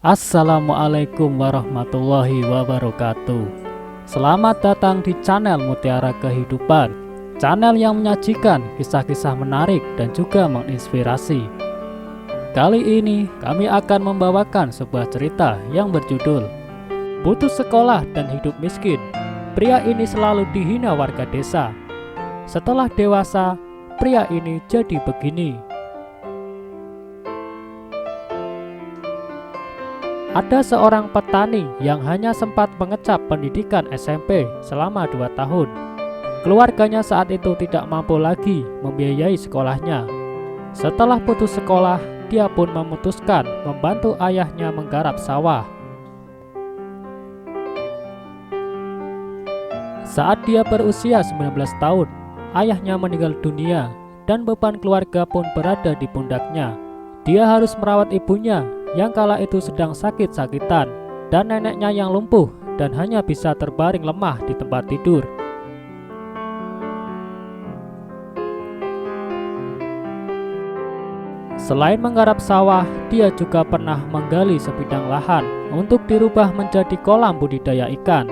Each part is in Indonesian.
Assalamualaikum warahmatullahi wabarakatuh. Selamat datang di channel Mutiara Kehidupan, channel yang menyajikan kisah-kisah menarik dan juga menginspirasi. Kali ini kami akan membawakan sebuah cerita yang berjudul Putus Sekolah dan Hidup Miskin. Pria ini selalu dihina warga desa. Setelah dewasa, pria ini jadi begini. Ada seorang petani yang hanya sempat mengecap pendidikan SMP selama 2 tahun. Keluarganya saat itu tidak mampu lagi membiayai sekolahnya. Setelah putus sekolah, dia pun memutuskan membantu ayahnya menggarap sawah. Saat dia berusia 19 tahun, ayahnya meninggal dunia dan beban keluarga pun berada di pundaknya. Dia harus merawat ibunya yang kala itu sedang sakit-sakitan dan neneknya yang lumpuh dan hanya bisa terbaring lemah di tempat tidur. Selain menggarap sawah, dia juga pernah menggali sebidang lahan untuk dirubah menjadi kolam budidaya ikan.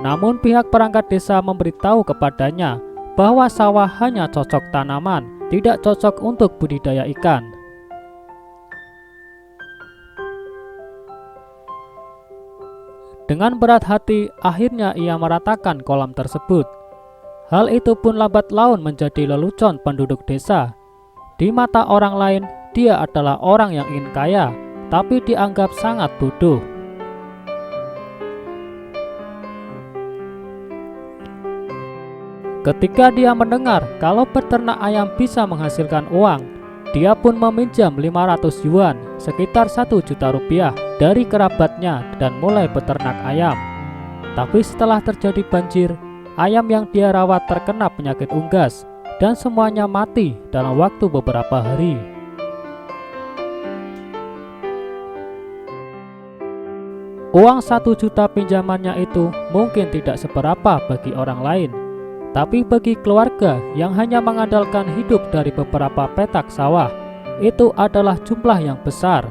Namun pihak perangkat desa memberitahu kepadanya bahwa sawah hanya cocok tanaman, tidak cocok untuk budidaya ikan. Dengan berat hati, akhirnya ia meratakan kolam tersebut. Hal itu pun lambat laun menjadi lelucon penduduk desa. Di mata orang lain, dia adalah orang yang ingin kaya, tapi dianggap sangat bodoh. Ketika dia mendengar kalau peternak ayam bisa menghasilkan uang, dia pun meminjam 500 yuan, sekitar 1 juta rupiah, dari kerabatnya dan mulai beternak ayam. Tapi setelah terjadi banjir, ayam yang dia rawat terkena penyakit unggas dan semuanya mati dalam waktu beberapa hari. Uang 1 juta pinjamannya itu mungkin tidak seberapa bagi orang lain, tapi bagi keluarga yang hanya mengandalkan hidup dari beberapa petak sawah, itu adalah jumlah yang besar.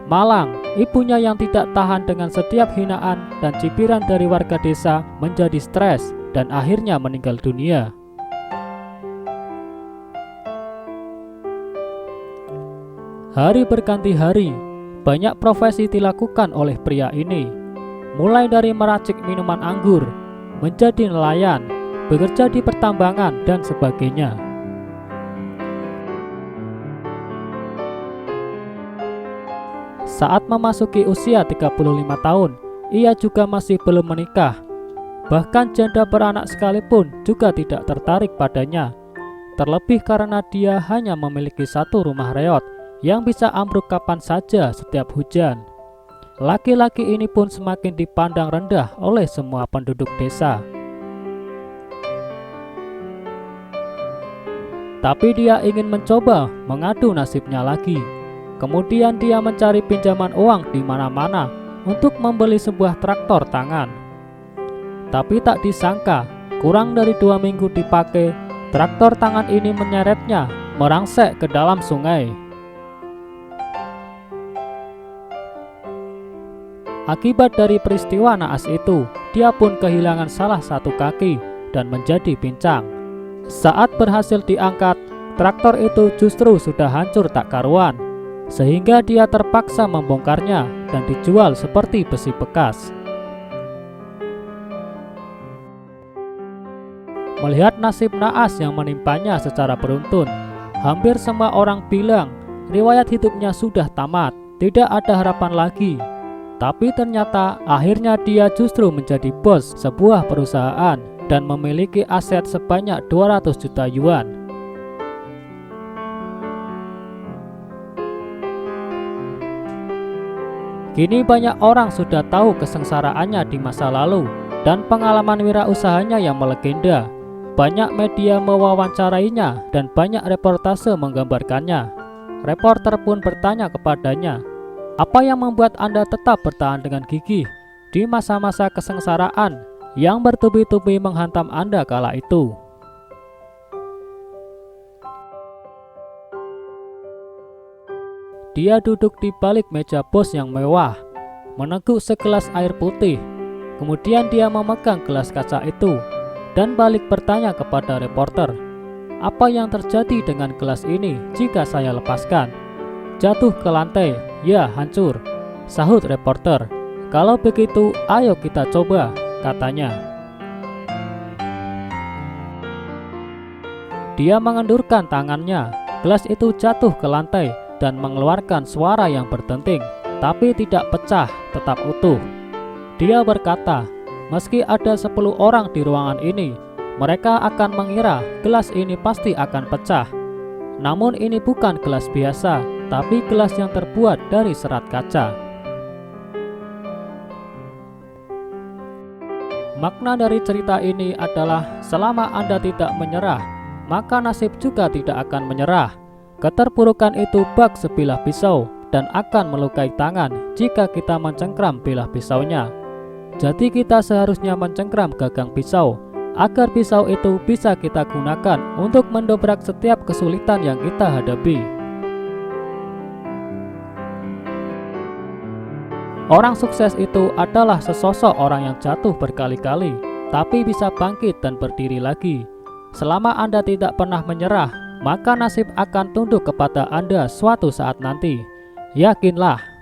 Malang, ibunya yang tidak tahan dengan setiap hinaan dan cibiran dari warga desa menjadi stres dan akhirnya meninggal dunia. Hari berganti hari, banyak profesi dilakukan oleh pria ini, mulai dari meracik minuman anggur, menjadi nelayan, bekerja di pertambangan, dan sebagainya. Saat memasuki usia 35 tahun, ia juga masih belum menikah. Bahkan janda beranak sekalipun juga tidak tertarik padanya. Terlebih karena dia hanya memiliki satu rumah reot yang bisa ambruk kapan saja setiap hujan. Laki-laki ini pun semakin dipandang rendah oleh semua penduduk desa. Tapi dia ingin mencoba mengadu nasibnya lagi. Kemudian dia mencari pinjaman uang di mana-mana untuk membeli sebuah traktor tangan. Tapi tak disangka, kurang dari 2 minggu dipakai, traktor tangan ini menyeretnya merangsek ke dalam sungai. Akibat dari peristiwa naas itu, dia pun kehilangan salah satu kaki dan menjadi pincang. Saat berhasil diangkat, traktor itu justru sudah hancur tak karuan, sehingga dia terpaksa membongkarnya dan dijual seperti besi bekas. Melihat nasib naas yang menimpanya secara beruntun, hampir semua orang bilang riwayat hidupnya sudah tamat, tidak ada harapan lagi. Tapi ternyata akhirnya dia justru menjadi bos sebuah perusahaan dan memiliki aset sebanyak 200 juta yuan. Kini banyak orang sudah tahu kesengsaraannya di masa lalu dan pengalaman wirausahanya yang melegenda. Banyak media mewawancarainya dan banyak reportase menggambarkannya. Reporter pun bertanya kepadanya, apa yang membuat Anda tetap bertahan dengan gigih di masa-masa kesengsaraan yang bertubi-tubi menghantam Anda kala itu? Dia duduk di balik meja bos yang mewah, meneguk segelas air putih. Kemudian dia memegang gelas kaca itu dan balik bertanya kepada reporter, "Apa yang terjadi dengan gelas ini jika saya lepaskan?" "Jatuh ke lantai, ya hancur," sahut reporter. "Kalau begitu, ayo kita coba," katanya. Dia mengendurkan tangannya. Gelas itu jatuh ke lantai dan mengeluarkan suara yang berdenting, tapi tidak pecah, tetap utuh. Dia berkata, "Meski ada 10 orang di ruangan ini, mereka akan mengira gelas ini pasti akan pecah. Namun ini bukan gelas biasa, tapi gelas yang terbuat dari serat kaca." Makna dari cerita ini adalah selama Anda tidak menyerah, maka nasib juga tidak akan menyerah. Keterpurukan itu bak sebilah pisau dan akan melukai tangan jika kita mencengkram bilah pisaunya. Jadi kita seharusnya mencengkram gagang pisau agar pisau itu bisa kita gunakan untuk mendobrak setiap kesulitan yang kita hadapi. Orang sukses itu adalah sesosok orang yang jatuh berkali-kali, tapi bisa bangkit dan berdiri lagi. Selama Anda tidak pernah menyerah, maka nasib akan tunduk kepada Anda suatu saat nanti. Yakinlah.